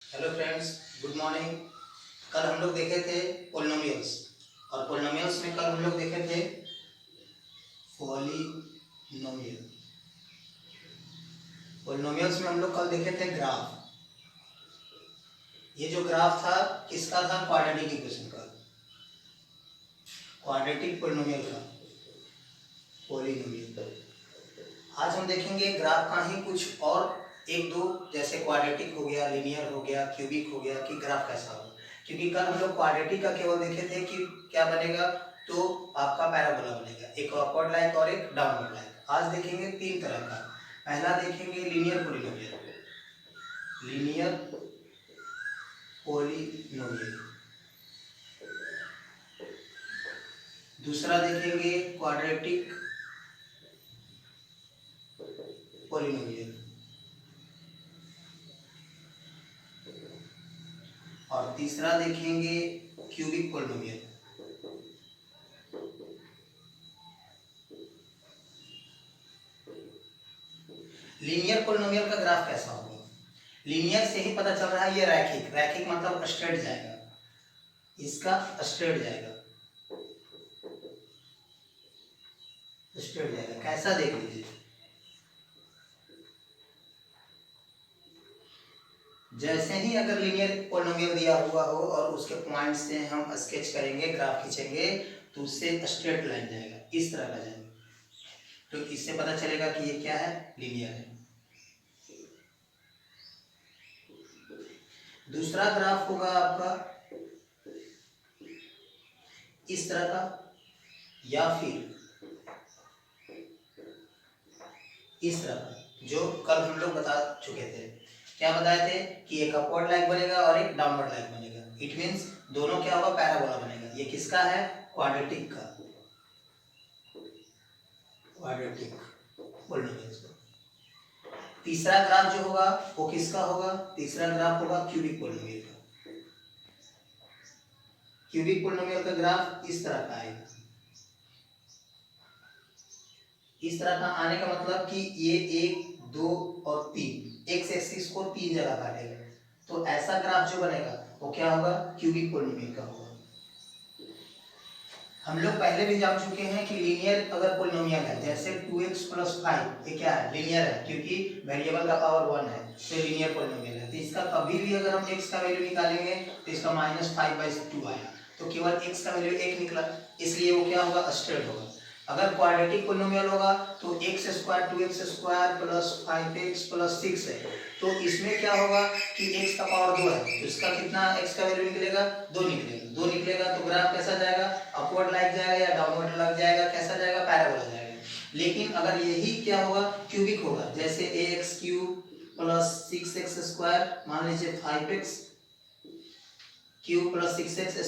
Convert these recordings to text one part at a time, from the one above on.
Hello friends, good morning. कल हम लोग देखे थे पोलिनोमियल्स, और पोलिनोमियल्स में कल हम लोग देखे थे पॉलिनोमियल। पोलिनोमियल्स में हम लोग कल देखे थे ग्राफ। ये जो ग्राफ था किसका था? क्वाड्रेटिक इक्वेशन का, क्वाड्रेटिक पोलिनोमियल का, पोलिनोमियल। आज हम देखेंगे ग्राफ का ही कुछ और एक दो, जैसे क्वाड्रेटिक हो गया, लीनियर हो गया, क्यूबिक हो गया, कि ग्राफ कैसा होगा। क्योंकि कल हम लोग क्वाड्रेटिक का केवल देखे थे कि क्या बनेगा, तो आपका पैराबोला बनेगा, एक अपवर्ड लाइक और एक डाउनवर्ड लाइक। आज देखेंगे तीन तरह का। पहला देखेंगे लीनियर पोलिनोमियल, लीनियर पोलिनोमियल। दूसरा देखेंगे क्वाड्रेटिक पोलिनोमियल, और तीसरा देखेंगे क्यूबिक पोलिनोमियल। लीनियर पोलिनोमियल का ग्राफ कैसा होगा? लीनियर से ही पता चल रहा है, ये रैखिक, रैखिक मतलब स्ट्रेट जाएगा, इसका स्ट्रेट जाएगा, स्ट्रेट जाएगा। कैसा देख लीजिए, जैसे ही अगर लीनियर पोलिनोमियल दिया हुआ हो और उसके पॉइंट से हम स्केच करेंगे, ग्राफ खींचेंगे, तो उससे स्ट्रेट लाइन जाएगा, इस तरह का जाएगा। तो इससे पता चलेगा कि ये क्या है, लीनियर है। दूसरा ग्राफ होगा आपका इस तरह का, या फिर इस तरह का, जो कल हम लोग बता चुके थे। क्या बताए थे कि एक अपवर्ड लाइक बनेगा और एक डाउनवर्ड लाइक बनेगा। इट मींस दोनों क्या होगा, पैराबोला बनेगा। ये किसका है? क्वाड्रेटिक का, क्वाड्रेटिक पोलिनोमियल्स का। तीसरा ग्राफ जो होगा वो किसका होगा? तीसरा ग्राफ होगा क्यूबिक पोलिनोमियल का। क्यूबिक पोलिनोमियल का ग्राफ इस तरह का आएगा। इस तरह का आने का मतलब कि ये एक, दो और तीन, एक्स एक्सिस को तीन जगह काटेगा। तो ऐसा ग्राफ जो बनेगा वो क्या होगा? क्यूबिक पोलिनोमियल का होगा। हम लोग पहले भी जान चुके हैं कि लीनियर अगर पोलिनोमियल है, जैसे 2x + 5, ये क्या है? लीनियर है, क्योंकि वेरिएबल का पावर 1 है, तो लीनियर पोलिनोमियल है। तो इसका कभी भी अगर हम x का वैल्यू निकालेंगे तो इसका -5/2 आया, तो केवल x का वैल्यू 1 निकला, इसलिए वो क्या होगा? स्ट्रेट होगा। अगर क्वाड्रेटिक पोलिनोमियल होगा तो x² 2x² + 5x + 6 है, तो इसमें क्या होगा कि x का पावर 2 है, तो इसका कितना x का वैल्यू निकलेगा? 2 निकलेगा। 2 निकलेगा तो ग्राफ कैसा जाएगा? अपवर्ड लाइक जाएगा या डाउनवर्ड लाइक जाएगा? कैसा जाएगा? पैराबोला जाएगा। लेकिन अगर यही क्या होगा? क्यूबिक होगा, जैसे ax³ + 6x², मान लीजिए 5x³ + 6x² +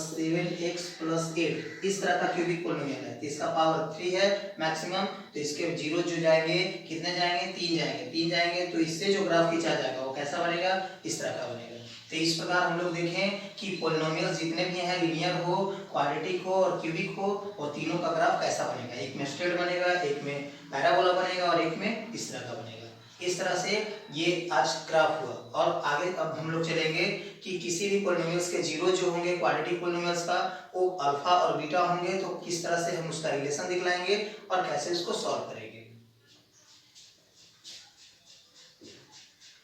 7x + 8, इस तरह का क्यूबिक पोलिनोमियल है। तो इसका पावर 3 है मैक्सिमम, तो इसके जीरो जो जाएंगे, कितने जाएंगे? 3 जाएंगे। 3 जाएंगे तो इससे जो ग्राफ खींचा जाएगा वो कैसा बनेगा? इस तरह का बनेगा। तो इस प्रकार हम लोग देखें कि पोलिनोमियल जितने भी हैं, लीनियर हो, क्वाड्रेटिक हो और क्यूबिक हो, और तीनों का ग्राफ कैसा बनेगा। एक में स्ट्रेट बनेगा, एक में पैराबोला बनेगा और एक में इस तरह का बनेगा। इस तरह से ये आज ग्राफ हुआ। और आगे अब हम लोग चलेंगे कि किसी भी पोलिनोमियल्स के जीरो जो होंगे क्वाड्रेटिक पोलिनोमियल्स का, वो अल्फा और बीटा होंगे, तो किस तरह से हम उसका रिलेशन दिखलाएंगे और कैसे इसको सॉल्व करेंगे।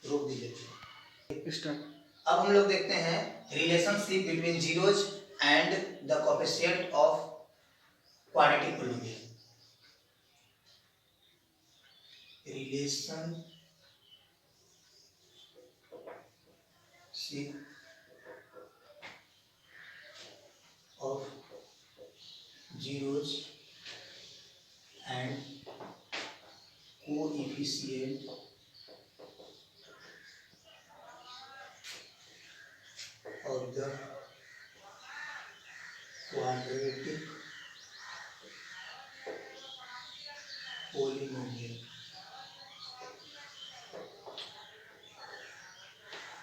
रोक दीजिए, स्टार्ट। अब हम लोग देखते हैं relationship between zeros and the coefficient of quadratic polynomial. Relationship of zeros and coefficient of the quadratic polynomial।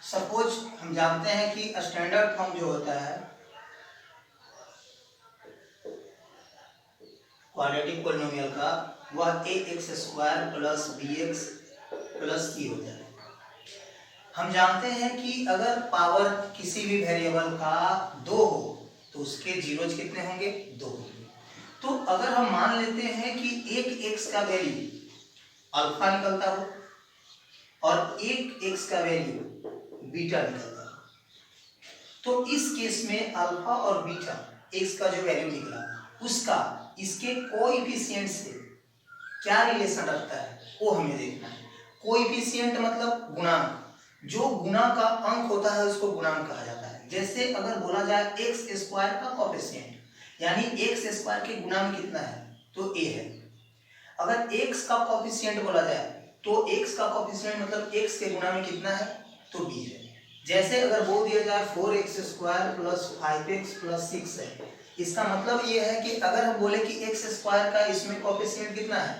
Suppose हम जानते हैं कि स्टैंडर्ड फॉर्म जो होता है क्वाड्रेटिक पोलिनोमियल का, वह ax² + bx + c होता है। हम जानते हैं कि अगर पावर किसी भी वेरिएबल का 2 हो तो उसके जीरोज कितने होंगे? 2 होंगे। तो अगर हम मान लेते हैं कि एक x का वैल्यू अल्फा निकलता हो और एक x का वैल्यू बीटा निकलता हो, तो इस केस में अल्फा और बीटा x का जो वैल्यू निकला उसका इसके कोएफिशिएंट से क्या रिलेशन रखता है वो हमें देखना है। कोएफिशिएंट मतलब गुणांक, जो गुना का अंक होता है उसको गुणांक कहा जाता है। जैसे अगर बोला जाए एक्स स्क्वायर का कोएफिशिएंट, यानी एक्स स्क्वायर के गुना में कितना है तो a है। अगर x का कोएफिशिएंट बोला जाए तो x का कोएफिशिएंट मतलब x के गुना में कितना है तो b है। जैसे अगर बोल दिया जाए 4x square plus 5x plus 6 है, इसका मतलब ये है कि अगर हम बोले कि x स्क्वायर का इसमें कोएफिशिएंट कितना है,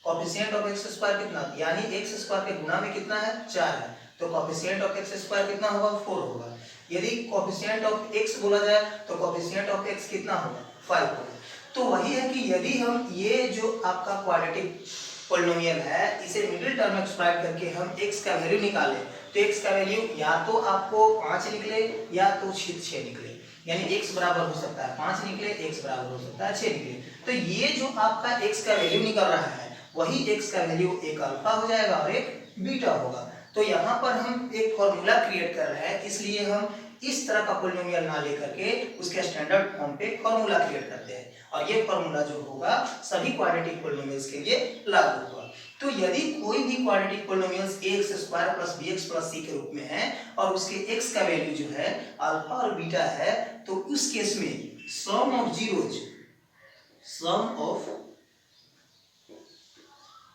कोएफिशिएंट ऑफ x स्क्वायर कितना, यानी x स्क्वायर के गुना में कितना है 4 है, तो कोएफिशिएंट ऑफ x स्क्वायर कितना होगा 4 होगा। यदि कोएफिशिएंट ऑफ x बोला जाए तो कोएफिशिएंट ऑफ x कितना होगा 5 होगा। तो वही है कि यदि हम ये जो आपका क्वाड्रेटिक पॉलिनोमियल है इसे मिडिल टर्म में एक्सप्लॉइट करके हम x का वैल्यू निकालें तो x का वैल्यू या तो आपको 5 निकले या तो 6 निकले, यानी x बराबर हो सकता है 5 निकले, x बराबर हो सकता है 6 निकले। तो ये जो आपका x का वैल्यू निकल रहा है वही x का वैल्यू एक अल्फा हो जाएगा और एक बीटा होगा। तो यहाँ पर हम एक फॉर्मूला क्रिएट कर रहे हैं, इसलिए हम इस तरह का पॉलिनोमियल ना लेकर के उसके स्टैंडर्ड फॉर्म पे फॉर्मूला क्रिएट करते हैं और ये फॉर्मूला जो होगा सभी क्वाड्रेटिक पॉलिनोमियल्स के लिए लागू होगा। तो यदि कोई भी quadratic polynomials ax square plus bx plus c के रूप में है और उसके x का वैल्यू जो है अल्फा और बीटा है, तो उस केस में sum of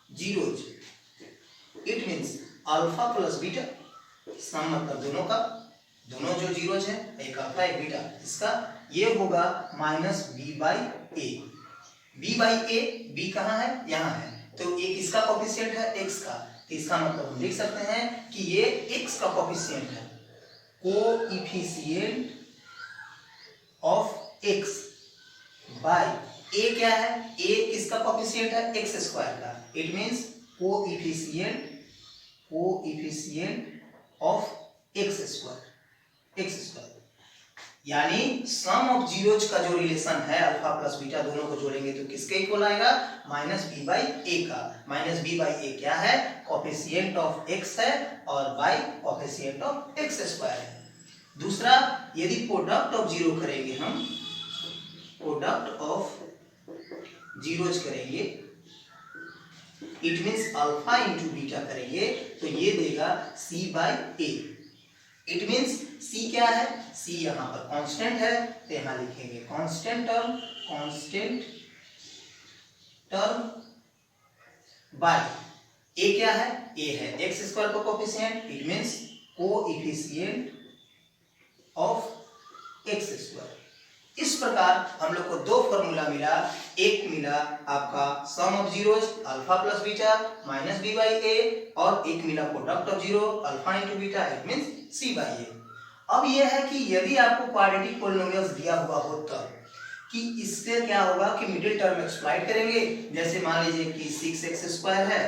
zeros it means alpha plus beta, sum मतलब दोनों का, दोनों जो जीरोज है एक अल्फा एक बीटा, इसका ये होगा minus B by A. B by A, B कहाँ है यहाँ है, तो एक इसका कोएफिशिएंट है x का, तो इसका मतलब हम लिख सकते हैं कि ये x का कोएफिशिएंट है, coefficient of x by a क्या है, a किसका कोएफिशिएंट है x स्क्वायर का, it means coefficient of x square, यानी सम ऑफ जीरोज का जो रिलेशन है अल्फा प्लस बीटा दोनों को जोड़ेंगे तो किसके इक्वल आएगा माइनस बी बाई ए का। माइनस बी बाई ए क्या है, कोएफिशिएंट ऑफ x है और by coefficient of x square है। दूसरा, यदि प्रोडक्ट ऑफ जीरो करेंगे, हम प्रोडक्ट ऑफ जीरोज करेंगे it means alpha into beta करेंगे तो ये देगा c by A. It means c क्या है, c यहाँ पर कांस्टेंट है तो यहाँ लिखेंगे कांस्टेंट टर्म बाय a क्या है, a है x स्क्वायर का coefficient, it means coefficient of x square. इस प्रकार हम लोग को दो फॉर्मूला मिला, एक मिला आपका sum of zeros alpha plus beta minus B by A और एक मिला product of zero alpha into beta it means C by A. अब यह है कि यदि आपको क्वाड्रेटिक पॉलिनोमियल्स दिया हुआ हो तब कि इससे क्या होगा कि मिडिल टर्म एक्सप्लॉइट करेंगे। जैसे मान लीजिए कि 6x स्क्वायर है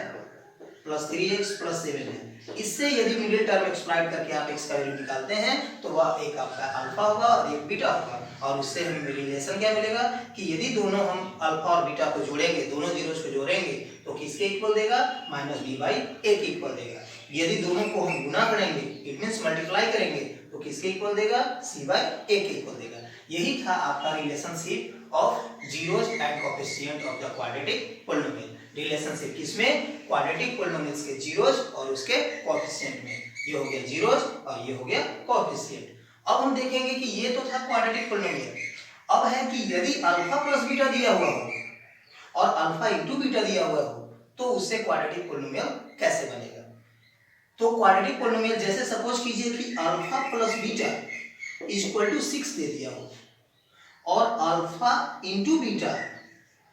प्लस 3x प्लस 7 है, इससे यदि मिडिल टर्म एक्सप्लॉइट करके आप x का वैल्यू निकालते हैं तो वह एक आपका अल्फा होगा और एक बीटा होगा, और उससे हमें रिलेशन क्या मिलेगा कि यदि दोनों हम अल्फा और बीटा को जोड़ेंगे, दोनों जीरोस को जोड़ेंगे तो किसके इक्वल देगा माइनस बी बाई ए के इक्वल देगा। यदि दोनों को हम गुना करेंगे इट मींस मल्टीप्लाई करेंगे तो किसके इक्वल देगा सी बाई ए के इक्वल देगा। यही था आपका relationship of zeros and coefficient of the quadratic polynomial. Relationship किसमें, क्वाड्रेटिक पॉलिनोमियल्स के जीरोस और उसके कोएफिशिएंट में। ये हो गया जीरोस और ये हो गया कोएफिशिएंट। अब हम देखेंगे कि ये तो था क्वाड्रेटिक पॉलिनोमियल, अब है कि यदि अल्फा प्लस बीटा दिया हुआ हो और अल्फा इंटू बीटा दिया हुआ हो तो उससे क्वाड्रेटिक पॉलिनोमियल कैसे बनेगा। तो क्वाड्रेटिक पॉलिनोमियल जैसे सपोज कीजिए कि alpha plus beta equal to 6 दे दिया हो और alpha into beta,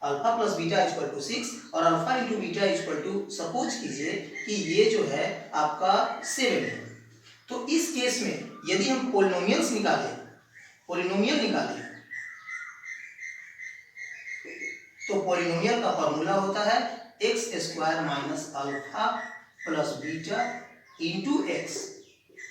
alpha plus beta equal to 6 और alpha into beta equal to suppose कीजिए कि ये जो है आपका 7 है। तो इस केस में यदि हम पॉलिनोमियल निकालें तो पॉलिनोमियल का फॉर्मूला होता है x square minus alpha plus beta into x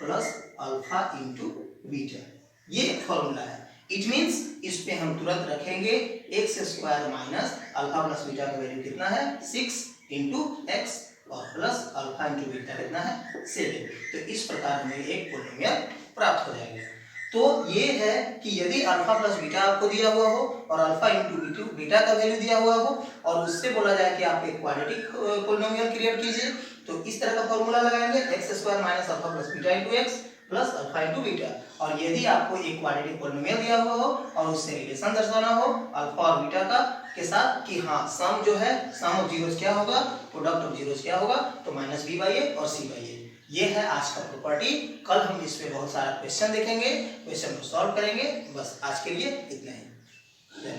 plus alpha into beta, ये एक फॉर्मूला है। इट मीन्स इस पे हम तुरंत रखेंगे x square minus alpha plus beta का वैल्यू कितना है 6 इंटू एक्स और प्लस अल्फा इंटू बीटा कितना है 7। तो इस प्रकार हमें एक पॉलिनोमियल प्राप्त हो जाएगा। तो ये है कि यदि अल्फा प्लस बीटा आपको दिया हुआ हो और अल्फा इंटू बीटा का वैल्यू दिया हुआ हो और उससे बोला जाए कि आप एक क्वाड्रेटिक पॉलिनोमियल क्रिएट कीजिए, तो इस तरह का फॉर्मूला लगाएंगे x square minus alpha plus beta into x plus alpha into beta. और यदि आपको एक क्वाड्रेटिक पॉलिनोमियल दिया हुआ हो और उससे रिलेशन दर्शाना हो अल्फा और बीटा का के साथ कि हाँ सम जो है सम ऑफ जीरोस क्या होगा, प्रोडक्ट ऑफ जीरोस क्या होगा, तो माइनस बी बाई ए और सी बाई ए। ये है आज का प्रॉपर्टी। कल हम इस पे बहुत सारा क्वेश्चन देखेंगे, क्वेश्चन को सॉल्व करेंगे। बस आज के लिए इतना ही।